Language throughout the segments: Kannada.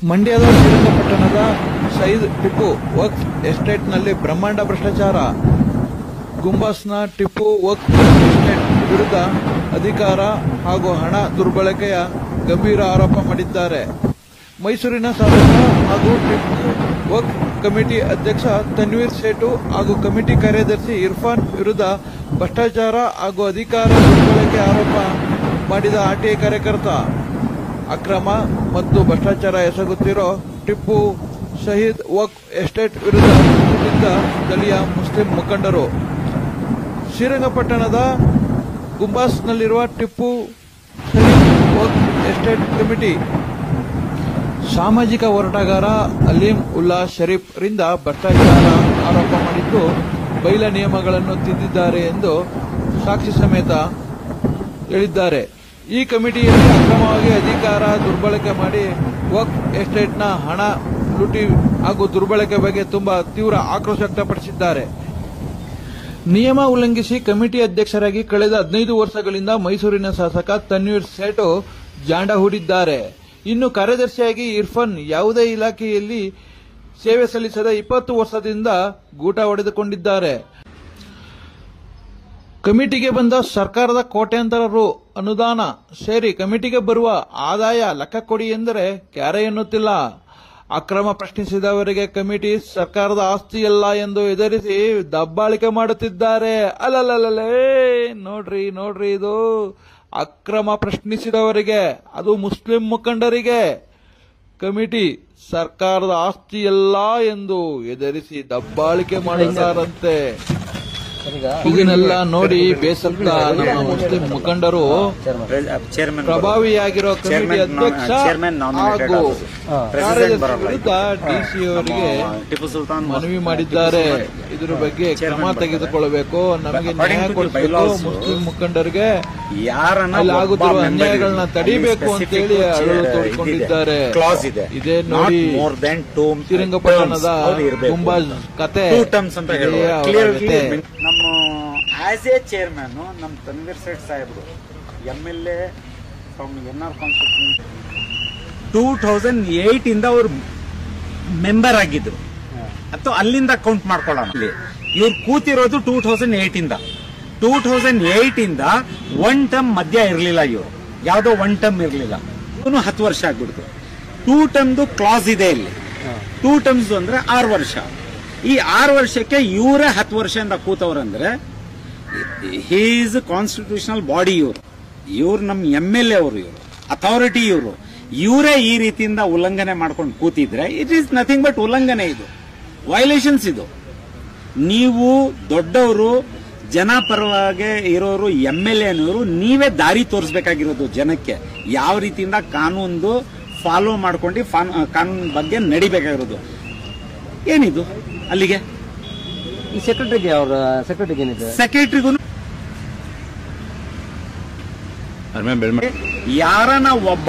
ಮಂಡ್ಯದ ಶ್ರೀರಂಗಪಟ್ಟಣದ ಸೈದ್ ಟಿಪ್ಪು ವಕ್ಫ್ ಎಸ್ಟೇಟ್ನಲ್ಲಿ ಬ್ರಹ್ಮಾಂಡ ಭ್ರಷ್ಟಾಚಾರ. ಗುಂಬಸ್ನ ಟಿಪ್ಪು ವಕ್ಫ್ ಎಸ್ಟೇಟ್ ವಿರುದ್ಧ ಅಧಿಕಾರ ಹಾಗೂ ಹಣ ದುರ್ಬಳಕೆಯ ಗಂಭೀರ ಆರೋಪ ಮಾಡಿದ್ದಾರೆ. ಮೈಸೂರಿನ ಶಾಸಕ ಹಾಗೂ ಟಿಪ್ಪು ವಕ್ಫ್ ಕಮಿಟಿ ಅಧ್ಯಕ್ಷ ತನ್ವೀರ್ ಸೇಠು ಹಾಗೂ ಕಮಿಟಿ ಕಾರ್ಯದರ್ಶಿ ಇರ್ಫಾನ್ ವಿರುದ್ಧ ಭ್ರಷ್ಟಾಚಾರ ಹಾಗೂ ಅಧಿಕಾರ ದುರ್ಬಳಕೆ ಆರೋಪ ಮಾಡಿದ ಆರ್ಟಿಐ ಕಾರ್ಯಕರ್ತ. ಅಕ್ರಮ ಮತ್ತು ಭ್ರಷ್ಟಾಚಾರ ಎಸಗುತ್ತಿರೋ ಟಿಪ್ಪು ಶಹೀದ್ ವಕ್ಫ್ ಎಸ್ಟೇಟ್ ವಿರುದ್ಧ ಕೂಗಿದ್ದ ಸ್ಥಳೀಯ ಮುಸ್ಲಿಂ ಮುಖಂಡರು. ಶ್ರೀರಂಗಪಟ್ಟಣದ ಗುಂಬಾಸ್ನಲ್ಲಿರುವ ಟಿಪ್ಪು ಶಹೀದ್ ವಕ್ಫ್ ಎಸ್ಟೇಟ್ ಕಮಿಟಿ ಸಾಮಾಜಿಕ ಹೋರಾಟಗಾರ ಅಲೀಂ ಉಲ್ಲಾ ಶರೀಫ್ ರಿಂದ ಭ್ರಷ್ಟಾಚಾರ ಆರೋಪ ಮಾಡಿದ್ದು ಬೈಲ ನಿಯಮಗಳನ್ನು ತಿದ್ದಿದ್ದಾರೆ ಎಂದು ಸಾಕ್ಷಿ ಸಮೇತ ಹೇಳಿದ್ದಾರೆ. ಈ ಕಮಿಟಿಯಲ್ಲಿ ಅಕ್ರಮವಾಗಿ ಅಧಿಕಾರ ದುರ್ಬಳಕೆ ಮಾಡಿ ವಕ್ಫ್ ಎಸ್ಟೇಟ್ನ ಹಣ ಲೂಟಿ ಹಾಗೂ ದುರ್ಬಳಕೆ ಬಗ್ಗೆ ತುಂಬಾ ತೀವ್ರ ಆಕ್ರೋಶ ವ್ಯಕ್ತಪಡಿಸಿದ್ದಾರೆ. ನಿಯಮ ಉಲ್ಲಂಘಿಸಿ ಕಮಿಟಿ ಅಧ್ಯಕ್ಷರಾಗಿ ಕಳೆದ 15 ವರ್ಷಗಳಿಂದ ಮೈಸೂರಿನ ಶಾಸಕ ತನ್ವೀರ್ ಸೇಠು ಜಾಂಡ ಹೂಡಿದ್ದಾರೆ. ಇನ್ನು ಕಾರ್ಯದರ್ಶಿಯಾಗಿ ಇರ್ಫಾನ್ ಯಾವುದೇ ಇಲಾಖೆಯಲ್ಲಿ ಸೇವೆ ಸಲ್ಲಿಸದ 20 ವರ್ಷದಿಂದ ಗೂಟ ಹೊಡೆದುಕೊಂಡಿದ್ದಾರೆ. ಕಮಿಟಿಗೆ ಬಂದ ಸರ್ಕಾರದ ಕೋಟ್ಯಾಂತರ ರು ಅನುದಾನ ಸೇರಿ ಕಮಿಟಿಗೆ ಬರುವ ಆದಾಯ ಲೆಕ್ಕ ಕೊಡಿ ಎಂದರೆ ಕ್ಯಾರೆ ಎನ್ನುತ್ತಿಲ್ಲ. ಅಕ್ರಮ ಪ್ರಶ್ನಿಸಿದವರಿಗೆ ಕಮಿಟಿ ಸರ್ಕಾರದ ಆಸ್ತಿಯಲ್ಲ ಎಂದು ಎದುರಿಸಿ ದಬ್ಬಾಳಿಕೆ ಮಾಡುತ್ತಿದ್ದಾರೆ. ಅಲ್ಲಲ್ಲೇ ನೋಡ್ರಿ ಇದು ಅಕ್ರಮ ಪ್ರಶ್ನಿಸಿದವರಿಗೆ, ಅದು ಮುಸ್ಲಿಂ ಮುಖಂಡರಿಗೆ ಕಮಿಟಿ ಸರ್ಕಾರದ ಆಸ್ತಿಯಲ್ಲ ಎಂದು ಎದುರಿಸಿ ದಬ್ಬಾಳಿಕೆ ಮಾಡಿದ್ದಾರಂತೆ. ಇದನ್ನೆಲ್ಲ ನೋಡಿ ಬೇಸತ್ತ ನಮ್ಮ ಮುಸ್ಲಿಂ ಮುಖಂಡರು ಪ್ರಭಾವಿಯಾಗಿರೋ ಕಮಿಟಿ ಅಧ್ಯಕ್ಷ ಹಾಗೂ ಕಾರ್ಯದರ್ಶಿ ವಿರುದ್ಧ ಡಿಸಿ ಅವರಿಗೆ ಮನವಿ ಮಾಡಿದ್ದಾರೆ. ಇದರ ಬಗ್ಗೆ ಕ್ರಮ ತೆಗೆದುಕೊಳ್ಳಬೇಕು, ನಮಗೆ ನ್ಯಾಯ ಕೊಡಿಸಬೇಕು, ಮುಸ್ಲಿಂ ಮುಖಂಡರಿಗೆ ಆಗುತ್ತಿರುವ ಅನ್ಯಾಯಗಳನ್ನ ತಡಿಬೇಕು ಅಂತೇಳಿ ಅಳಲು ತೋಡಿಕೊಂಡಿದ್ದಾರೆ. ಇದೇ ನೋಡಿ ಶ್ರೀರಂಗಪಟ್ಟಣದ ಗುಂಬಾಜ್ ಕತೆ. ಆಸ್ ಎ ಚೇರ್ಮನ್ ನಮ್ಮ ತನ್ವೀರ್ ಸೇಠ್ ಸಾಹೇಬ್ರು MLA ಫ್ರಮ್ NR ಕಾನ್ಸ್ಟಿಟ್ಯೂನ್ಸಿ 2008 ಇಂದ ಅವರು ಮೆಂಬರ್ ಆಗಿದ್ರು. ಅಥವಾ ಅಲ್ಲಿಂದ ಕೌಂಟ್ ಮಾಡ್ಕೊಳ್ಳೋಣ. ಇವ್ರು ಕೂತಿರೋದು 2008 ಇಂದ. 2008 ಇಂದ ಒನ್ ಟರ್ಮ್ ಮಧ್ಯ ಇರಲಿಲ್ಲ. ಇವರು ಯಾವುದೋ ಒನ್ ಟರ್ಮ್ ಇರಲಿಲ್ಲ. 10 ವರ್ಷ ಆಗ್ಬಿಡ್ತು. 2 ಟರ್ಮ್ದು ಕ್ಲಾಸ್ ಇದೆ ಇಲ್ಲಿ. 2 ಟರ್ಮ್ಸ್ ಅಂದ್ರೆ 6 ವರ್ಷ. ಈ 6 ವರ್ಷಕ್ಕೆ ಇವರೇ 10 ವರ್ಷದಿಂದ ಕೂತವ್ರಂದ್ರೆ ಹಿ ಈಸ್ ಕಾನ್ಸ್ಟಿಟ್ಯೂಷನಲ್ ಬಾಡಿ. ಇವ್ರು ನಮ್ಮ MLA ಅವರು, ಇವರು ಅಥಾರಿಟಿ, ಇವರೇ ಈ ರೀತಿಯಿಂದ ಉಲ್ಲಂಘನೆ ಮಾಡ್ಕೊಂಡು ಕೂತಿದ್ರೆ ಇಟ್ ಈಸ್ ನಥಿಂಗ್ ಬಟ್ ಉಲ್ಲಂಘನೆ. ಇದು ವೈಲೇಷನ್ಸ್. ಇದು ನೀವು ದೊಡ್ಡವರು, ಜನ ಪರವಾಗಿ ಇರೋರು, MLA ಅನ್ನೋರು ನೀವೇ ದಾರಿ ತೋರಿಸಬೇಕಾಗಿರೋದು ಜನಕ್ಕೆ. ಯಾವ ರೀತಿಯಿಂದ ಕಾನೂನು ಫಾಲೋ ಮಾಡ್ಕೊಂಡು ಕಾನೂನು ಬಗ್ಗೆ ನಡಿಬೇಕಾಗಿರೋದು. ಏನಿದು ಅಲ್ಲಿಗೆ ಈ ಸೆಕ್ರೆಟರಿಗೆ, ಅವರ ಸೆಕ್ರೆಟರಿಗೆ ಏನಿದೆ, ಸೆಕ್ರೆಟರಿಗೂ ಯಾರನ ಒಬ್ಬ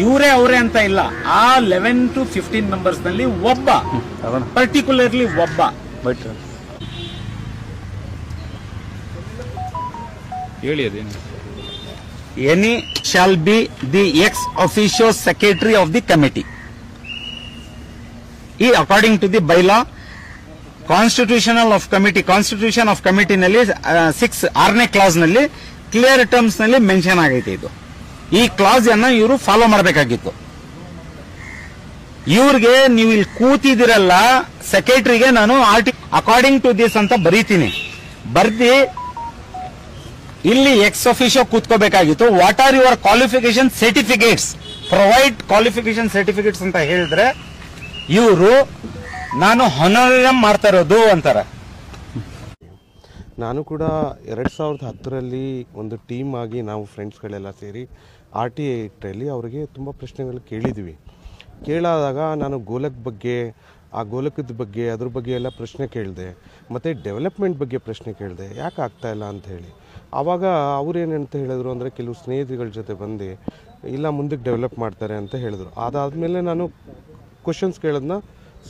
ಇವರೇ ಅವರೇ ಅಂತ ಇಲ್ಲ. ಆ 11 to 15 ಮೆಂಬರ್ಸ್ ನಲ್ಲಿ ಒಬ್ಬ, ಪರ್ಟಿಕ್ಯುಲರ್ಲಿ ಒಬ್ಬ ಹೇಳಿ ಅದೇನು. Any shall be the ex officio secretary of the committee. ಈ according to the bylaw constitution of ಕಮಿಟಿನಲ್ಲಿ 6ನೇ ಕ್ಲಾಸ್ ನಲ್ಲಿ ಕ್ಲಿಯರ್ ಟರ್ಮ್ಸ್ ನಲ್ಲಿ ಮೆನ್ಷನ್ ಆಗೈತೆ. ಇದು ಈ ಕ್ಲಾಸ್ ಅನ್ನ ಇವರು ಫಾಲೋ ಮಾಡಬೇಕಾಗಿತ್ತು. ಇವ್ರಿಗೆ ನೀವು ಇಲ್ಲಿ ಕೂತಿದಿರಲ್ಲ, ಸೆಕ್ರೆಟರಿಗೆ ನಾನು ಅಕಾರ್ಡಿಂಗ್ ಟು ದಿಸ್ ಅಂತ ಬರೀತೀನಿ. ಬರ್ದಿ ಇಲ್ಲಿ ಎಕ್ಸ್ ಅಫಿಷಿಯೋ ಕೂತ್ಕೋಬೇಕಾಗಿತ್ತು. What are your qualification certificates, provide qualification certificates ಅಂತ ಹೇಳಿದ್ರೆ ಇವರು ನಾನು ಹೊನರಂ ಮಾಡ್ತಾ ಇರೋದು ಅಂತಾರೆ. ನಾನು ಕೂಡ 2010ರಲ್ಲಿ ಒಂದು ಟೀಮ್ ಆಗಿ ನಾವು ಫ್ರೆಂಡ್ಸ್ಗಳೆಲ್ಲ ಸೇರಿ RTI ಇಟ್ಟರಲ್ಲಿ ಅವರಿಗೆ ತುಂಬ ಪ್ರಶ್ನೆಗಳು ಕೇಳಿದ್ವಿ. ಕೇಳಾದಾಗ ನಾನು ಗೋಲಕ್ ಬಗ್ಗೆ, ಆ ಗೋಲಕದ ಬಗ್ಗೆ, ಅದ್ರ ಬಗ್ಗೆ ಎಲ್ಲ ಪ್ರಶ್ನೆ ಕೇಳಿದೆ. ಮತ್ತು ಡೆವಲಪ್ಮೆಂಟ್ ಬಗ್ಗೆ ಪ್ರಶ್ನೆ ಕೇಳಿದೆ, ಯಾಕೆ ಆಗ್ತಾಯಿಲ್ಲ ಅಂತ ಹೇಳಿ. ಆವಾಗ ಅವ್ರೇನಂತ ಹೇಳಿದ್ರು ಅಂದರೆ, ಕೆಲವು ಸ್ನೇಹಿತರುಗಳ ಜೊತೆ ಬಂದು ಇಲ್ಲ ಮುಂದಕ್ಕೆ ಡೆವಲಪ್ ಮಾಡ್ತಾರೆ ಅಂತ ಹೇಳಿದ್ರು. ಅದಾದಮೇಲೆ ನಾನು ಕ್ವಶನ್ಸ್ ಕೇಳೋದನ್ನ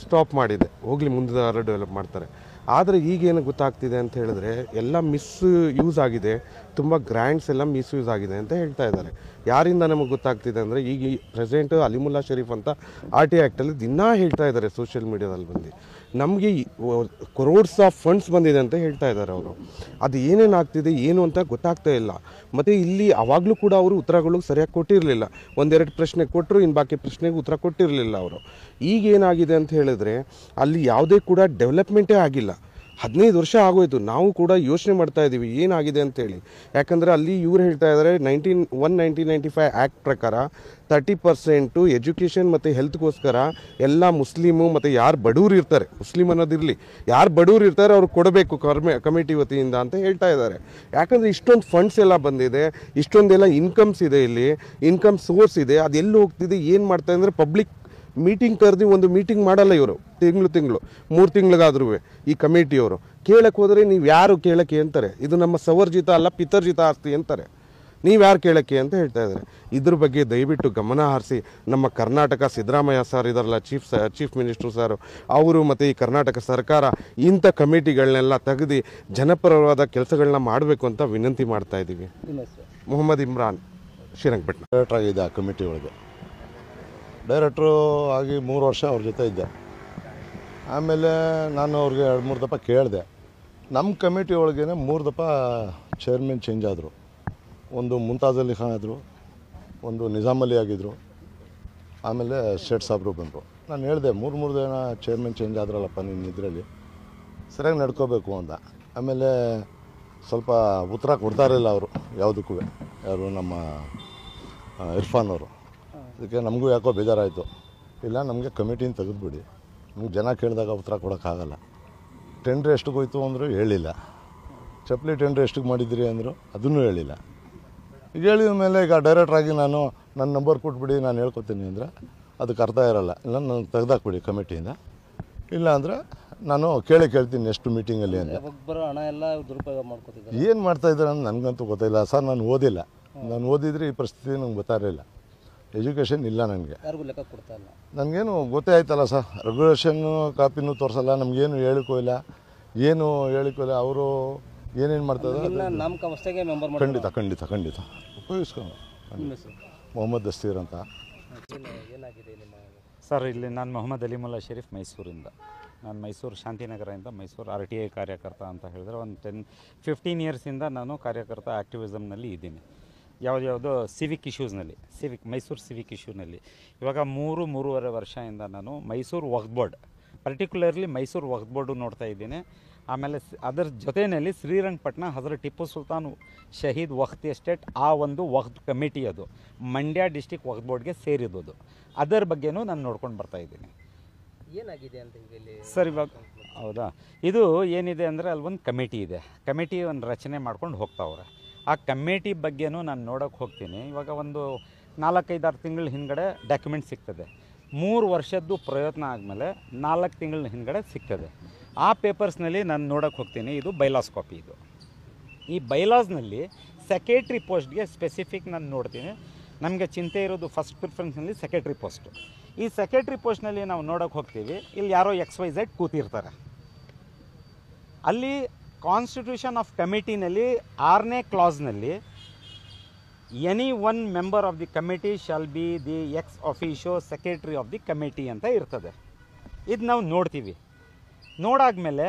ಸ್ಟಾಪ್ ಮಾಡಿದೆ. ಹೋಗಲಿ ಮುಂದೆ ಯಾರು ಡೆವಲಪ್ ಮಾಡ್ತಾರೆ. ಆದರೆ ಈಗೇನು ಗೊತ್ತಾಗ್ತಿದೆ ಅಂತ ಹೇಳಿದ್ರೆ ಎಲ್ಲ ಯೂಸ್ ಆಗಿದೆ, ತುಂಬ ಗ್ರ್ಯಾಂಡ್ಸ್ ಎಲ್ಲ ಮಿಸ್ಯೂಸ್ ಆಗಿದೆ ಅಂತ ಹೇಳ್ತಾ ಇದ್ದಾರೆ. ಯಾರಿಂದ ನಮಗೆ ಗೊತ್ತಾಗ್ತಿದೆ ಅಂದರೆ ಈಗ ಪ್ರೆಸಿಡೆಂಟ್ ಅಲಿಮುಲ್ಲಾ ಶರೀಫ್ ಅಂತ RT ಆ್ಯಕ್ಟಲ್ಲಿ ದಿನಾ ಹೇಳ್ತಾ ಇದ್ದಾರೆ ಸೋಷಿಯಲ್ ಮೀಡಿಯಾದಲ್ಲಿ ಬಂದು, ನಮಗೆ ಕ್ರೋಡ್ಸ್ ಆಫ್ ಫಂಡ್ಸ್ ಬಂದಿದೆ ಅಂತ ಹೇಳ್ತಾ ಇದ್ದಾರೆ ಅವರು. ಅದು ಏನೇನಾಗ್ತಿದೆ ಏನು ಅಂತ ಗೊತ್ತಾಗ್ತಾ ಇಲ್ಲ. ಮತ್ತು ಇಲ್ಲಿ ಆವಾಗಲೂ ಕೂಡ ಅವರು ಉತ್ತರಗಳು ಸರಿಯಾಗಿ ಕೊಟ್ಟಿರಲಿಲ್ಲ. ಒಂದೆರಡು ಪ್ರಶ್ನೆ ಕೊಟ್ಟರು, ಇನ್ನು ಬಾಕಿ ಪ್ರಶ್ನೆಗೆ ಉತ್ತರ ಕೊಟ್ಟಿರಲಿಲ್ಲ ಅವರು. ಈಗ ಏನಾಗಿದೆ ಅಂತ ಹೇಳಿದ್ರೆ ಅಲ್ಲಿ ಯಾವುದೇ ಕೂಡ ಡೆವಲಪ್ಮೆಂಟೇ ಆಗಿಲ್ಲ. 15 ವರ್ಷ ಆಗೋಯ್ತು. ನಾವು ಕೂಡ ಯೋಚನೆ ಮಾಡ್ತಾ ಇದ್ದೀವಿ ಏನಾಗಿದೆ ಅಂತೇಳಿ. ಯಾಕಂದರೆ ಅಲ್ಲಿ ಇವ್ರು ಹೇಳ್ತಾ ಇದ್ದಾರೆ 1995 ಆ್ಯಕ್ಟ್ ಪ್ರಕಾರ 30% ಎಜುಕೇಷನ್ ಮತ್ತು ಹೆಲ್ತ್ಗೋಸ್ಕರ ಎಲ್ಲ ಮುಸ್ಲಿಮು ಮತ್ತು ಯಾರು ಬಡವ್ರು ಇರ್ತಾರೆ, ಮುಸ್ಲಿಮ್ ಅನ್ನೋದಿರಲಿ, ಯಾರು ಬಡವ್ರು ಇರ್ತಾರೆ ಅವ್ರಿಗೆ ಕೊಡಬೇಕು ಕಮಿಟಿ ವತಿಯಿಂದ ಅಂತ ಹೇಳ್ತಾ ಇದ್ದಾರೆ. ಯಾಕಂದರೆ ಇಷ್ಟೊಂದು ಫಂಡ್ಸ್ ಎಲ್ಲ ಬಂದಿದೆ, ಇಷ್ಟೊಂದೆಲ್ಲ ಇನ್ಕಮ್ಸ್ ಇದೆ, ಇಲ್ಲಿ ಇನ್ಕಮ್ ಸೋರ್ಸ್ ಇದೆ. ಅದೆಲ್ಲಿ ಹೋಗ್ತಿದೆ, ಏನು ಮಾಡ್ತಾ ಅಂದರೆ ಪಬ್ಲಿಕ್ ಮೀಟಿಂಗ್ ಕರೆದು ಒಂದು ಮೀಟಿಂಗ್ ಮಾಡಲ್ಲ ಇವರು. ತಿಂಗಳು 3 ತಿಂಗಳಿಗಾದ್ರೂ ಈ ಕಮಿಟಿಯವರು ಕೇಳಕ್ಕೆ ಹೋದರೆ ನೀವು ಯಾರು ಕೇಳಕ್ಕೆ ಅಂತಾರೆ. ಇದು ನಮ್ಮ ಸವರ್ಜಿತ ಅಲ್ಲ ಪಿತರ್ಜಿತ ಆಸ್ತಿ ಅಂತಾರೆ. ನೀವು ಯಾರು ಕೇಳಕ್ಕೆ ಅಂತ ಹೇಳ್ತಾ ಇದ್ದಾರೆ. ಇದ್ರ ಬಗ್ಗೆ ದಯವಿಟ್ಟು ಗಮನ ಹರಿಸಿ ನಮ್ಮ ಕರ್ನಾಟಕ ಸಿದ್ದರಾಮಯ್ಯ ಸರ್ ಇದಾರಲ್ಲ, ಚೀಫ್ ಮಿನಿಸ್ಟರ್ ಸರ್, ಅವರು ಮತ್ತು ಈ ಕರ್ನಾಟಕ ಸರ್ಕಾರ ಇಂಥ ಕಮಿಟಿಗಳನ್ನೆಲ್ಲ ತೆಗೆದು ಜನಪರವಾದ ಕೆಲಸಗಳನ್ನ ಮಾಡಬೇಕು ಅಂತ ವಿನಂತಿ ಮಾಡ್ತಾ ಇದ್ದೀವಿ. ಮೊಹಮ್ಮದ್ ಇಮ್ರಾನ್, ಶ್ರೀರಂಗಪಟ್ಟಣ. ಡೈರೆಕ್ಟರ್ ಆಗಿದೆ ಆ ಕಮಿಟಿ ಒಳಗೆ. ಡೈರೆಕ್ಟ್ರು ಆಗಿ 3 ವರ್ಷ ಅವ್ರ ಜೊತೆ ಇದ್ದೆ. ಆಮೇಲೆ ನಾನು ಅವ್ರಿಗೆ 2-3 ದಫಾ ಕೇಳಿದೆ. ನಮ್ಮ ಕಮಿಟಿ ಒಳಗೇ 3 ದಫಾ ಚೇರ್ಮನ್ ಚೇಂಜ್ ಆದರು. ಒಂದು ಮುಂತಾಜ್ ಅಲಿ ಖಾನ್ ಆದರು, ಒಂದು ನಿಜಾಮ್ ಅಲಿ ಆಗಿದ್ದರು, ಆಮೇಲೆ ಶೇಟ್ ಸಾಬ್ರು ಬಂದರು. ನಾನು ಹೇಳಿದೆ 3 ಜನ ಚೇರ್ಮನ್ ಚೇಂಜ್ ಆದ್ರಲ್ಲಪ್ಪ ನಿನ್ನ ಇದರಲ್ಲಿ, ಸರಿಯಾಗಿ ನಡ್ಕೋಬೇಕು ಅಂದ. ಆಮೇಲೆ ಸ್ವಲ್ಪ ಉತ್ತರ ಕೊಡ್ತಾ ಇರಲಿಲ್ಲ ಅವರು ಯಾವುದಕ್ಕೂ. ಯಾರು ನಮ್ಮ ಇರ್ಫಾನ್ ಅವರು. ಅದಕ್ಕೆ ನಮಗೂ ಯಾಕೋ ಬೇಜಾರಾಯಿತು. ಇಲ್ಲ, ನಮಗೆ ಕಮಿಟಿನ ತೆಗೆದುಬಿಡಿ, ನಮ್ಗೆ ಜನ ಕೇಳಿದಾಗ ಉತ್ತರ ಕೊಡೋಕ್ಕಾಗಲ್ಲ. ಟೆಂಡ್ರ್ ಎಷ್ಟಿಗೆ ಹೋಯ್ತು ಅಂದರು ಹೇಳಿಲ್ಲ. ಚಪ್ಪಲಿ ಟೆಂಡ್ರ್ ಎಷ್ಟಿಗೆ ಮಾಡಿದ್ದೀರಿ ಅಂದರು, ಅದನ್ನೂ ಹೇಳಿಲ್ಲ. ಈಗ ಹೇಳಿದ ಮೇಲೆ ಈಗ ಡೈರೆಕ್ಟ್ರಾಗಿ ನಾನು ನನ್ನ ನಂಬರ್ ಕೊಟ್ಬಿಡಿ, ನಾನು ಹೇಳ್ಕೊತೀನಿ ಅಂದರೆ ಅದಕ್ಕೆ ಅರ್ಥ ಇರೋಲ್ಲ. ಇಲ್ಲ, ನನಗೆ ತೆಗೆದಾಕ್ಬಿಡಿ ಕಮಿಟಿಯಿಂದ, ಇಲ್ಲ ಅಂದರೆ ನಾನು ಕೇಳ್ತೀನಿ ಎಷ್ಟು ಮೀಟಿಂಗಲ್ಲಿ ಅಂತ. ಒಬ್ಬರು ಹಣ ಎಲ್ಲ ದುರುಪಯೋಗ ಮಾಡ್ಕೊತಿದ್ದಾರೆ. ಏನು ಮಾಡ್ತಾಯಿದ್ದಾರೆ ಅಂತ ನನಗಂತೂ ಗೊತ್ತಿಲ್ಲ ಸರ್. ನಾನು ಓದಿಲ್ಲ. ನಾನು ಓದಿದರೆ ಈ ಪರಿಸ್ಥಿತಿ ನಂಗೆ ಗೊತ್ತಾಗಿರಲಿಲ್ಲ. ಎಜುಕೇಷನ್ ಇಲ್ಲ ನನಗೆ, ಯಾರಿಗೂ ಲೆಕ್ಕ ಕೊಡ್ತಾ ಇಲ್ಲ. ನನಗೇನು ಗೊತ್ತೇ ಆಯ್ತಲ್ಲ ಸರ್. ರೆಗ್ಯುಲೇಷನ್ನು ಕಾಪಿನೂ ತೋರಿಸಲ್ಲ, ನಮಗೇನು ಹೇಳಿಕೋ ಇಲ್ಲ, ಏನು ಹೇಳಿಕೋ ಇಲ್ಲ. ಅವರು ಏನೇನು ಮಾಡ್ತಾರೆ ನಾಮಕಾವಸ್ಥೆಗೆ ಮೆಂಬರ್ ಖಂಡಿತ ಖಂಡಿತ ಖಂಡಿತ ಉಪಯೋಗಿಸ್ಕೊಂಡು. ಮೊಹಮ್ಮದ್ ದಸ್ತೀರ್ ಅಂತ. ಏನಾಗಿದೆ ನಿಮ್ಮ ಸರ್? ಇಲ್ಲಿ ನಾನು ಮೊಹಮ್ಮದ್ ಅಲಿಮುಲ್ಲಾ ಶರೀಫ್, ಮೈಸೂರಿಂದ. ನಾನು ಮೈಸೂರು ಶಾಂತಿನಗರದಿಂದ ಮೈಸೂರು RTI ಕಾರ್ಯಕರ್ತ ಅಂತ ಹೇಳಿದ್ರೆ ಒಂದು 10-15 ಇಯರ್ಸಿಂದ ನಾನು ಕಾರ್ಯಕರ್ತ ಆ್ಯಕ್ಟಿವಿಸಮ್ನಲ್ಲಿ ಇದ್ದೀನಿ. ಯಾವುದ್ಯಾವುದೋ ಸಿವಿಕ್ ಇಶ್ಯೂಸ್ನಲ್ಲಿ, ಮೈಸೂರು ಸಿವಿಕ್ ಇಶ್ಯೂನಲ್ಲಿ. ಇವಾಗ 3-3.5 ವರ್ಷದಿಂದ ನಾನು ಮೈಸೂರು ವಕ್ಫ್ ಬೋರ್ಡ್, ಪರ್ಟಿಕ್ಯುಲರ್ಲಿ ಮೈಸೂರು ವಕ್ಫ್ ಬೋರ್ಡು ನೋಡ್ತಾ ಇದ್ದೀನಿ. ಆಮೇಲೆ ಅದರ ಜೊತೆಯಲ್ಲಿ ಶ್ರೀರಂಗಪಟ್ಟಣ ಹಜರತ್ ಟಿಪ್ಪು ಸುಲ್ತಾನ್ ಶಹೀದ್ ವಕ್ಫ್ ಎಸ್ಟೇಟ್, ಆ ಒಂದು ವಕ್ಫ್ ಕಮಿಟಿ, ಅದು ಮಂಡ್ಯ ಡಿಸ್ಟಿಕ್ ವಕ್ಫ್ ಬೋರ್ಡ್ಗೆ ಸೇರಿದ್ದು. ಅದರ ಬಗ್ಗೆನೂ ನಾನು ನೋಡ್ಕೊಂಡು ಬರ್ತಾ ಇದ್ದೀನಿ. ಏನಾಗಿದೆ ಅಂತ ಈಗ ಇಲ್ಲಿ ಸರ್ ಇವಾಗ? ಹೌದಾ? ಇದು ಏನಿದೆ ಅಂದರೆ ಅಲ್ಲೊಂದು ಕಮಿಟಿ ಇದೆ. ಕಮಿಟಿ ಒಂದು ರಚನೆ ಮಾಡ್ಕೊಂಡು ಹೋಗ್ತಾವ್ರೆ. ಆ ಕಮಿಟಿ ಬಗ್ಗೆನೂ ನಾನು ನೋಡೋಕ್ಕೆ ಹೋಗ್ತೀನಿ. ಇವಾಗ ಒಂದು 4-5-6 ತಿಂಗಳ ಹಿಂದ್ಗಡೆ ಡಾಕ್ಯುಮೆಂಟ್ ಸಿಗ್ತದೆ. 3 ವರ್ಷದ್ದು ಪ್ರಯತ್ನ ಆದಮೇಲೆ 4 ತಿಂಗಳ ಹಿಂದ್ಗಡೆ ಸಿಗ್ತದೆ. ಆ ಪೇಪರ್ಸ್ನಲ್ಲಿ ನಾನು ನೋಡೋಕ್ಕೆ ಹೋಗ್ತೀನಿ. ಇದು ಬೈಲಾಸ್ ಕಾಪಿ. ಇದು ಈ ಬೈಲಾಸ್ನಲ್ಲಿ ಸೆಕ್ರೆಟ್ರಿ ಪೋಸ್ಟ್ಗೆ ಸ್ಪೆಸಿಫಿಕ್ ನಾನು ನೋಡ್ತೀನಿ. ನಮಗೆ ಚಿಂತೆ ಇರೋದು ಫಸ್ಟ್ ಪ್ರಿಫರೆನ್ಸ್ನಲ್ಲಿ ಸೆಕ್ರೆಟ್ರಿ ಪೋಸ್ಟು. ಈ ಸೆಕ್ರೆಟ್ರಿ ಪೋಸ್ಟ್ನಲ್ಲಿ ನಾವು ನೋಡೋಕ್ಕೆ ಹೋಗ್ತೀವಿ, ಇಲ್ಲಿ ಯಾರೋ XYZ ಕೂತಿರ್ತಾರೆ. ಅಲ್ಲಿ ಕಾನ್ಸ್ಟಿಟ್ಯೂಷನ್ ಆಫ್ ಕಮಿಟಿನಲ್ಲಿ 6ನೇ ಕ್ಲಾಸ್ನಲ್ಲಿ any one member of the committee shawl be the ex officio secretary of the committee ಅಂತ ಇರ್ತದೆ. ಇದು ನಾವು ನೋಡ್ತೀವಿ. ನೋಡಾದ್ಮೇಲೆ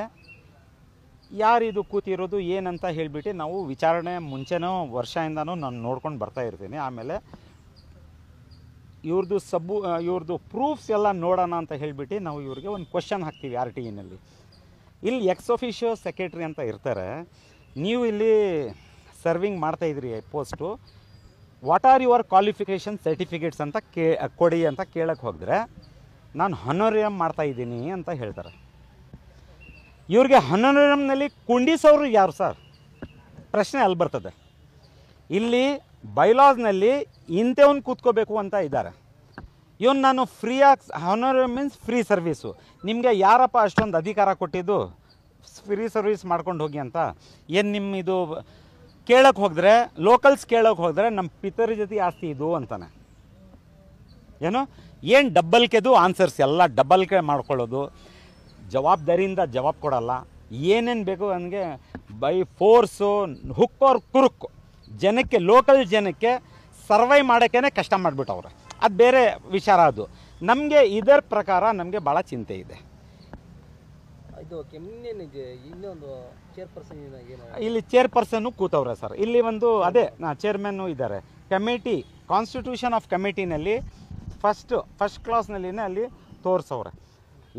ಯಾರಿದು ಕೂತಿರೋದು ಏನಂತ ಹೇಳಿಬಿಟ್ಟು ನಾವು ವಿಚಾರಣೆ ಮುಂಚೆನೋ ವರ್ಷದಿಂದನೂ ನಾನು ನೋಡ್ಕೊಂಡು ಬರ್ತಾ ಇರ್ತೀನಿ. ಆಮೇಲೆ ಇವ್ರದ್ದು ಪ್ರೂಫ್ಸ್ ಎಲ್ಲ ನೋಡೋಣ ಅಂತ ಹೇಳಿಬಿಟ್ಟು ನಾವು ಇವ್ರಿಗೆ ಒಂದು ಕ್ವಶನ್ ಹಾಕ್ತೀವಿ RTIನಲ್ಲಿ. ಇಲ್ಲಿ ಎಕ್ಸ್ ಅಫಿಷಿಯೋ ಸೆಕ್ರೆಟ್ರಿ ಅಂತ ಇರ್ತಾರೆ. ನೀವು ಇಲ್ಲಿ ಸರ್ವಿಂಗ್ ಮಾಡ್ತಾಯಿದ್ರಿ post, what are your qualification certificates ಅಂತ ಕೊಡಿ ಅಂತ ಕೇಳಕ್ಕೆ ಹೋದರೆ ನಾನು ಹನೋರಿಯಮ್ ಮಾಡ್ತಾಯಿದ್ದೀನಿ ಅಂತ ಹೇಳ್ತಾರೆ. ಇವ್ರಿಗೆ ಹನೋರಿಯಮ್ನಲ್ಲಿ ಕುಂಡಿಸೋರು ಯಾರು ಸರ್? ಪ್ರಶ್ನೆ ಅಲ್ಲಿ ಬರ್ತದೆ. ಇಲ್ಲಿ ಬೈಲಾಸ್ನಲ್ಲಿ ಇಂಥವ್ನು ಕೂತ್ಕೋಬೇಕು ಅಂತ ಇದ್ದಾರೆ. ಇವನು ನಾನು ಫ್ರೀಯಾಗಿ, ಹಾನೋರಿಯಮ್ ಮೀನ್ಸ್ ಫ್ರೀ ಸರ್ವೀಸು. ನಿಮಗೆ ಯಾರಪ್ಪ ಅಷ್ಟೊಂದು ಅಧಿಕಾರ ಕೊಟ್ಟಿದ್ದು ಫ್ರೀ ಸರ್ವೀಸ್ ಮಾಡ್ಕೊಂಡು ಹೋಗಿ ಅಂತ? ಏನು ನಿಮ್ಮ ಇದು ಕೇಳೋಕ್ಕೆ ಹೋದರೆ, ಲೋಕಲ್ಸ್ ಕೇಳೋಕ್ಕೆ ಹೋದರೆ ನಮ್ಮ ಪಿತರಿ ಜೊತೆ ಆಸ್ತಿ ಇದು ಅಂತಾನೆ. ಏನು ಡಬ್ಬಲ್ ಕೆದು ಆನ್ಸರ್ಸ್ ಎಲ್ಲ ಡಬ್ಬಲ್ ಕೆ ಮಾಡ್ಕೊಳ್ಳೋದು, ಜವಾಬ್ದಾರಿಯಿಂದ ಜವಾಬ್ ಕೊಡಲ್ಲ. ಏನೇನು ಬೇಕು ನನಗೆ ಬೈ ಫೋರ್ಸು ಹುಕ್ ಆರ್ ಕುರುಕ್ ಜನಕ್ಕೆ ಲೋಕಲ್ ಜನಕ್ಕೆ ಸರ್ವೈ ಮಾಡೋಕ್ಕೇ ಕಷ್ಟ ಮಾಡಿಬಿಟ್ಟವ್ರೆ. ಅದು ಬೇರೆ ವಿಚಾರ. ಅದು ನಮಗೆ ಇದರ ಪ್ರಕಾರ ನಮಗೆ ಭಾಳ ಚಿಂತೆ ಇದೆ. ಇದು ಕೆಮ್ಮನೇನಿದೆ ಇನ್ನೊಂದು ಚೇರ್ಪರ್ಸನ್ ಏನು ಇಲ್ಲಿ ಚೇರ್ಪರ್ಸನ್ನು ಕೂತವ್ರೆ ಸರ್. ಇಲ್ಲಿ ಒಂದು ಅದೇ ಚೇರ್ಮನ್ನು ಇದ್ದಾರೆ. ಕಮಿಟಿ ಕಾನ್ಸ್ಟಿಟ್ಯೂಷನ್ ಆಫ್ ಕಮಿಟಿನಲ್ಲಿ ಫಸ್ಟ್ ಕ್ಲಾಸ್ನಲ್ಲಿನೇ ಅಲ್ಲಿ ತೋರಿಸವ್ರೆ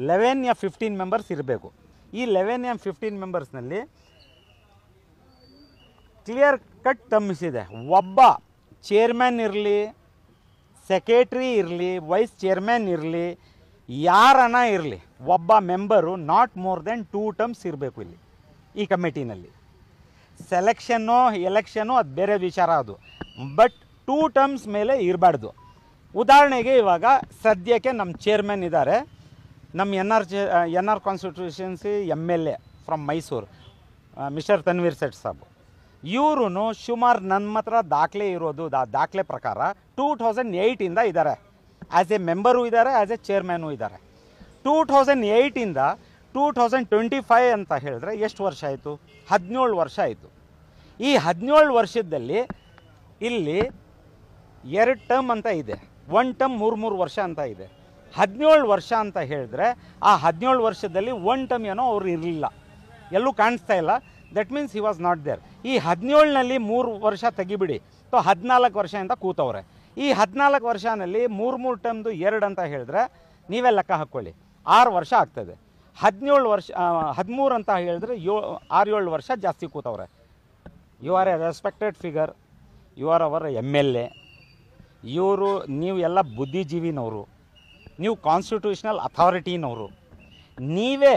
11 या 15 ಮೆಂಬರ್ಸ್ ಇರಬೇಕು. ಈ 11 या 15 ಮೆಂಬರ್ಸ್ನಲ್ಲಿ ಕ್ಲಿಯರ್ ಕಟ್ ಟರ್ಮ್ಸ್ ಇದೆ. ಒಬ್ಬ ಚೇರ್ಮನ್ ಇರಲಿ, ಸೆಕ್ರೆಟ್ರಿ ಇರಲಿ, ವೈಸ್ ಚೇರ್ಮನ್ ಇರಲಿ, ಯಾರನ ಇರಲಿ, ಒಬ್ಬ member not more than 2 terms ಇರಬೇಕು ಇಲ್ಲಿ ಈ ಕಮಿಟಿನಲ್ಲಿ. ಸೆಲೆಕ್ಷನ್ನು ಎಲೆಕ್ಷನ್ನು ಅದು ಬೇರೆ ವಿಚಾರ. ಅದು ಬಟ್ 2 ಟರ್ಮ್ಸ್ ಮೇಲೆ ಇರಬಾರ್ದು. ಉದಾಹರಣೆಗೆ ಇವಾಗ ಸದ್ಯಕ್ಕೆ ನಮ್ಮ ಚೇರ್ಮನ್ ಇದ್ದಾರೆ, ನಮ್ಮ N R constituency MLA from Mysuru mister Tanveer Sait Sab. ಇವರು ಸುಮಾರು ನನ್ನ ಹತ್ರ ದಾಖಲೆ ಇರೋದು ದಾಖಲೆ ಪ್ರಕಾರ 2008ಇಂದ ಇದ್ದಾರೆ. ಆ್ಯಸ್ ಎ ಮೆಂಬರು ಇದ್ದಾರೆ, ಆ್ಯಸ್ ಎ ಚೇರ್ಮನ್ನು ಇದ್ದಾರೆ. 2008ಇಂದ 2025 ಅಂತ ಹೇಳಿದ್ರೆ ಎಷ್ಟು ವರ್ಷ ಆಯಿತು? 17 ವರ್ಷ ಆಯಿತು. ಈ 17 ವರ್ಷದಲ್ಲಿ ಇಲ್ಲಿ 2 ಟರ್ಮ್ ಅಂತ ಇದೆ, 1 ಟರ್ಮ್ 3 ವರ್ಷ ಅಂತ ಇದೆ. 17 ವರ್ಷ ಅಂತ ಹೇಳಿದ್ರೆ ಆ 17 ವರ್ಷದಲ್ಲಿ 1 ಟರ್ಮ್ ಏನೋ ಅವ್ರು ಇರಲಿಲ್ಲ, ಎಲ್ಲೂ ಕಾಣಿಸ್ತಾ ಇಲ್ಲ. That means he was not there. ಈ 17ನಲ್ಲಿ 3 ವರ್ಷ ತೆಗಿಬಿಡಿ, 14 ವರ್ಷದಿಂದ ಕೂತವ್ರೆ. ಈ 14 ವರ್ಷನಲ್ಲಿ 3 ಟರ್ಮ್ದು 2 ಅಂತ ಹೇಳಿದ್ರೆ ನೀವೇ ಲೆಕ್ಕ ಹಾಕ್ಕೊಳ್ಳಿ, 6 ವರ್ಷ ಆಗ್ತದೆ. 17 ವರ್ಷ 13 ಅಂತ ಹೇಳಿದ್ರೆ 6-7 ವರ್ಷ ಜಾಸ್ತಿ ಕೂತವ್ರೆ. You are a respected figure, you are our MLA. ಇವರು ನೀವು ಎಲ್ಲ ಬುದ್ಧಿಜೀವಿನವರು, ನೀವು ಕಾನ್ಸ್ಟಿಟ್ಯೂಷನಲ್ ಅಥಾರಿಟಿನವರು. ನೀವೇ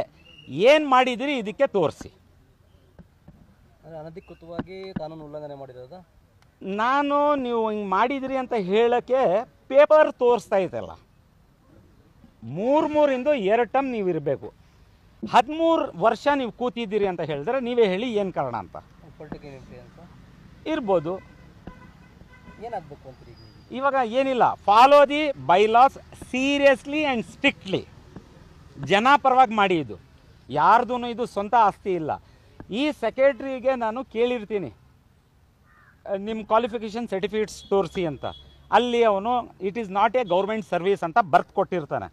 ಏನು ಮಾಡಿದಿರಿ ಇದಕ್ಕೆ ತೋರಿಸಿ. ಅನಧಿಕೃತವಾಗಿ ಕಾನೂನು ಉಲ್ಲಂಘನೆ ಮಾಡಿರೋದು ನಾನು ನೀವು ಹಿಂಗೆ ಮಾಡಿದಿರಿ ಅಂತ ಹೇಳೋಕ್ಕೆ ಪೇಪರ್ ತೋರಿಸ್ತಾ ಇದ್ದಲ್ಲ. 3 2 ಟರ್ಮ್ ನೀವು ಇರಬೇಕು. 13 ವರ್ಷ ನೀವು ಕೂತಿದ್ದೀರಿ ಅಂತ ಹೇಳಿದ್ರೆ ನೀವೇ ಹೇಳಿ ಏನು ಕಾರಣ ಅಂತ. ಪೊಲಿಟಿಕಲ್ ಇನ್ಫ್ಲೂಯೆನ್ಸ್ ಇರ್ಬೋದು. ಏನಾಗಬೇಕು ಅಂತ ಇವಾಗ ಏನಿಲ್ಲ, follow the bylaws seriously and strictly. ಜನ ಪರವಾಗಿ ಮಾಡಿ. ಇದು ಯಾರ್ದು ಇದು ಸ್ವಂತ ಆಸ್ತಿ ಇಲ್ಲ. ಈ ಸೆಕ್ರೆಟ್ರಿಗೆ ನಾನು ಕೇಳಿರ್ತೀನಿ ನಿಮ್ಮ ಕ್ವಾಲಿಫಿಕೇಷನ್ ಸರ್ಟಿಫಿಕೇಟ್ಸ್ ತೋರಿಸಿ ಅಂತ. ಅಲ್ಲಿ ಅವನು it is not a government service ಅಂತ ಬರ್ತು ಕೊಟ್ಟಿರ್ತಾನೆ.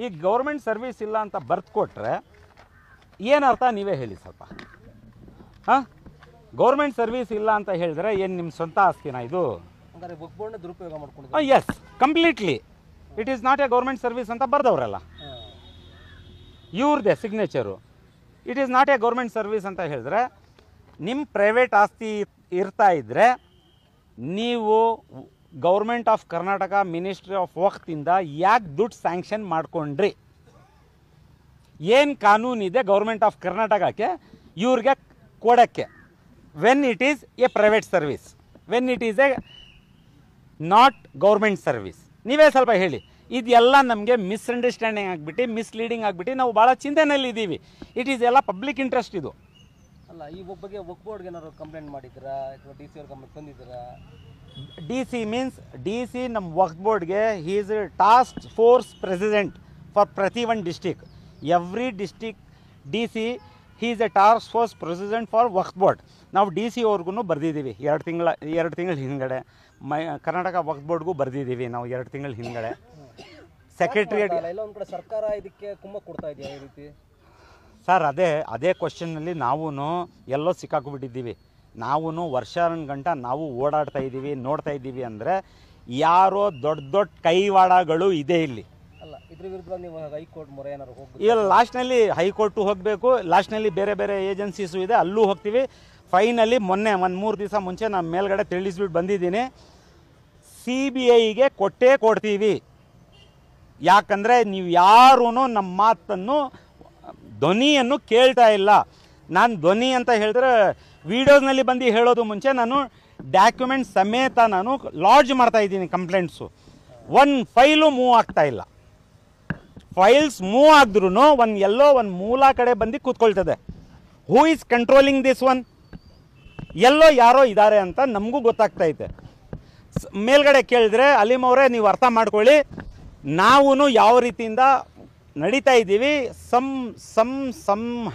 ಈ ಗೌರ್ಮೆಂಟ್ ಸರ್ವೀಸ್ ಇಲ್ಲ ಅಂತ ಬರ್ತು ಕೊಟ್ಟರೆ ಏನರ್ಥ ನೀವೇ ಹೇಳಿ ಸ್ವಲ್ಪ. ಹಾಂ, ಗೌರ್ಮೆಂಟ್ ಸರ್ವೀಸ್ ಇಲ್ಲ ಅಂತ ಹೇಳಿದ್ರೆ ಏನು ನಿಮ್ಮ ಸ್ವಂತ ಆಸ್ತಿನಾ ಇದು? ದುರುಪಯೋಗ ಮಾಡ್ಕೊಂಡು. Yes, completely it is not a government service ಅಂತ ಬರ್ದವ್ರಲ್ಲ, ಇವ್ರದ್ದೇ signature. It is not a government service ಅಂತ ಹೇಳಿದ್ರೆ ನಿಮ್ಮ ಪ್ರೈವೇಟ್ ಆಸ್ತಿ ಇರ್ತಾ ಇದ್ದರೆ ನೀವು government of Karnataka ministry of ವಕ್ತಿಂದ ಯಾಕೆ ದುಡ್ಡು ಸ್ಯಾಂಕ್ಷನ್ ಮಾಡ್ಕೊಂಡ್ರಿ? ಏನು ಕಾನೂನಿದೆ ಗೌರ್ಮೆಂಟ್ ಆಫ್ ಕರ್ನಾಟಕಕ್ಕೆ ಇವ್ರಿಗೆ ಕೊಡೋಕ್ಕೆ? When it is A private service, when it is A not government service. ನೀವೇ ಸ್ವಲ್ಪ ಹೇಳಿ. ಇದೆಲ್ಲ ನಮಗೆ ಮಿಸ್ಅಂಡರ್ಸ್ಟ್ಯಾಂಡಿಂಗ್ ಆಗಿಬಿಟ್ಟು ಮಿಸ್ಲೀಡಿಂಗ್ ಆಗಿಬಿಟ್ಟು ನಾವು ಭಾಳ ಚಿಂತೆನಲ್ಲಿದ್ದೀವಿ. ಇಟ್ ಈಸ್ ಎಲ್ಲ ಪಬ್ಲಿಕ್ ಇಂಟ್ರೆಸ್ಟ್ ಇದು. ಅಲ್ಲ, ಈ ಬಗ್ಗೆ ವಕ್ಫ್ ಬೋರ್ಡ್ಗೆ ಏನಾದ್ರು ಕಂಪ್ಲೇಂಟ್ ಮಾಡಿದ್ದೀರಾ ಅಥವಾ DC ಅವ್ರ ಗಮನಕ್ಕೆ ತಂದಿದ್ದೀರಾ? DC ಮೀನ್ಸ್ DC ನಮ್ಮ ವಕ್ಫ್ ಬೋರ್ಡ್ಗೆ he is a task force president for ಪ್ರತಿ one district. Every district DC he is a task force president for Waqf board. ನಾವು DC ಅವ್ರಿಗೂ ಬರೆದಿದ್ದೀವಿ 2 ತಿಂಗಳ ಹಿಂದ್ಗಡೆ. ಕರ್ನಾಟಕ ವಕ್ಫ್ ಬೋರ್ಡ್ಗೂ ಬರೆದಿದ್ದೀವಿ ನಾವು 2 ತಿಂಗಳ ಹಿಂದ್ಗಡೆ. ಸೆಕ್ರೆಟ್ರಿಯೇಟ್ ಎಲ್ಲ ಒಂದು ಕಡೆ ಸರ್ಕಾರ ಇದಕ್ಕೆ ಕುಮ್ಮಕ್ಕು ಕೊಡ್ತಾ ಇದೆಯಾ ಈ ರೀತಿ? ಸರ್, ಅದೇ ಕ್ವಶನ್ನಲ್ಲಿ ನಾವು ಎಲ್ಲೋ ಸಿಕ್ಕಾಕೊಂಡ್ಬಿಟ್ಟಿದ್ದೀವಿ. ನಾವು ವರ್ಷಗಂಟ ನಾವು ಓಡಾಡ್ತಾ ಇದ್ದೀವಿ, ನೋಡ್ತಾ ಇದ್ದೀವಿ. ಅಂದರೆ ಯಾರೋ ದೊಡ್ಡ ಕೈವಾಡಗಳು ಇದೆ ಇಲ್ಲಿ. ಅಲ್ಲ, ಇದ್ರ ವಿರುದ್ಧವಾಗಿ ನೀವು ಹೈಕೋರ್ಟ್ ಮೊರೆ ಏನಾದ್ರು ಹೋಗ್ಬೇಕು? ಇಲ್ಲ, ಲಾಸ್ಟ್ನಲ್ಲಿ ಹೈಕೋರ್ಟು ಹೋಗಬೇಕು. ಲಾಸ್ಟ್ನಲ್ಲಿ ಬೇರೆ ಏಜೆನ್ಸೀಸು ಇದೆ, ಅಲ್ಲೂ ಹೋಗ್ತೀವಿ. ಫೈನಲಿ ಮೊನ್ನೆ 3 ದಿವಸ ಮುಂಚೆ ನಾನು ಮೇಲ್ಗಡೆ ತಿಳಿಸ್ಬಿಟ್ಟು ಬಂದಿದ್ದೀನಿ, CBIಗೆ ಕೊಡ್ತೀವಿ. ಯಾಕಂದರೆ ನೀವು ಯಾರೂ ನಮ್ಮ ಮಾತನ್ನು ಧ್ವನಿಯನ್ನು ಕೇಳ್ತಾ ಇಲ್ಲ. ನಾನು ಧ್ವನಿ ಅಂತ ಹೇಳಿದ್ರೆ ವೀಡಿಯೋಸ್ನಲ್ಲಿ ಬಂದು ಹೇಳೋದು ಮುಂಚೆ ನಾನು ಡಾಕ್ಯುಮೆಂಟ್ ಸಮೇತ ನಾನು ಲಾಡ್ಜ್ ಮಾಡ್ತಾ ಇದ್ದೀನಿ ಕಂಪ್ಲೇಂಟ್ಸು. ಒಂದು ಫೈಲು ಮೂವ್ ಆಗ್ತಾ ಇಲ್ಲ. ಫೈಲ್ಸ್ ಮೂವ್ ಆಗಿದ್ರೂ ಒಂದು ಮೂಲ ಕಡೆ ಬಂದು ಕೂತ್ಕೊಳ್ತದೆ. Who is controlling this one? ಎಲ್ಲೋ ಯಾರೋ ಇದ್ದಾರೆ ಅಂತ ನಮಗೂ ಗೊತ್ತಾಗ್ತೈತೆ. ಮೇಲ್ಗಡೆ ಕೇಳಿದ್ರೆ ಅಲೀಮ್ ಅವರೇ ನೀವು ಅರ್ಥ ಮಾಡ್ಕೊಳ್ಳಿ, ನಾವು ಯಾವ ರೀತಿಯಿಂದ ನಡೀತಾ ಇದ್ದೀವಿ, ಸಮ್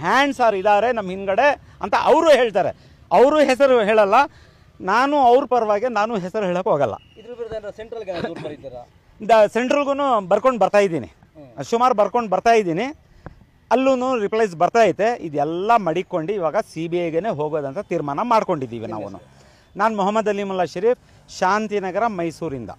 ಹ್ಯಾಂಡ್ಸ್ ಆರ್ ಇದ್ದಾರೆ ನಮ್ಮ ಹಿಂದ್ಗಡೆ ಅಂತ ಅವರು ಹೇಳ್ತಾರೆ. ಅವರು ಹೆಸರು ಹೇಳಲ್ಲ, ನಾನು ಅವ್ರ ಪರವಾಗಿ ನಾನು ಹೆಸರು ಹೇಳಕ್ಕೆ ಹೋಗಲ್ಲ. ಇದ್ರ ವಿರುದ್ಧ ಸೆಂಟ್ರಲ್ಗೆ ದೂರು ಬರೀತೀರಾ? ಸೆಂಟ್ರಲ್ಗೂ ಬರ್ಕೊಂಡು ಬರ್ತಾ ಇದ್ದೀನಿ, ಸುಮಾರು ಬರ್ಕೊಂಡು ಬರ್ತಾ ಇದ್ದೀನಿ, ಅಲ್ಲೂ ರಿಪ್ಲೈಸ್ ಬರ್ತಾ ಐತೆ. ಇದೆಲ್ಲ ಮಡಿಕೊಂಡು ಇವಾಗ CBIಗೆ ಹೋಗೋದಂತ ತೀರ್ಮಾನ ಮಾಡ್ಕೊಂಡಿದ್ದೀವಿ ನಾವು. ನಾನು ಮೊಹಮ್ಮದ್ ಅಲಿಮುಲ್ಲಾ ಶರೀಫ್, ಶಾಂತಿನಗರ, ಮೈಸೂರಿಂದ.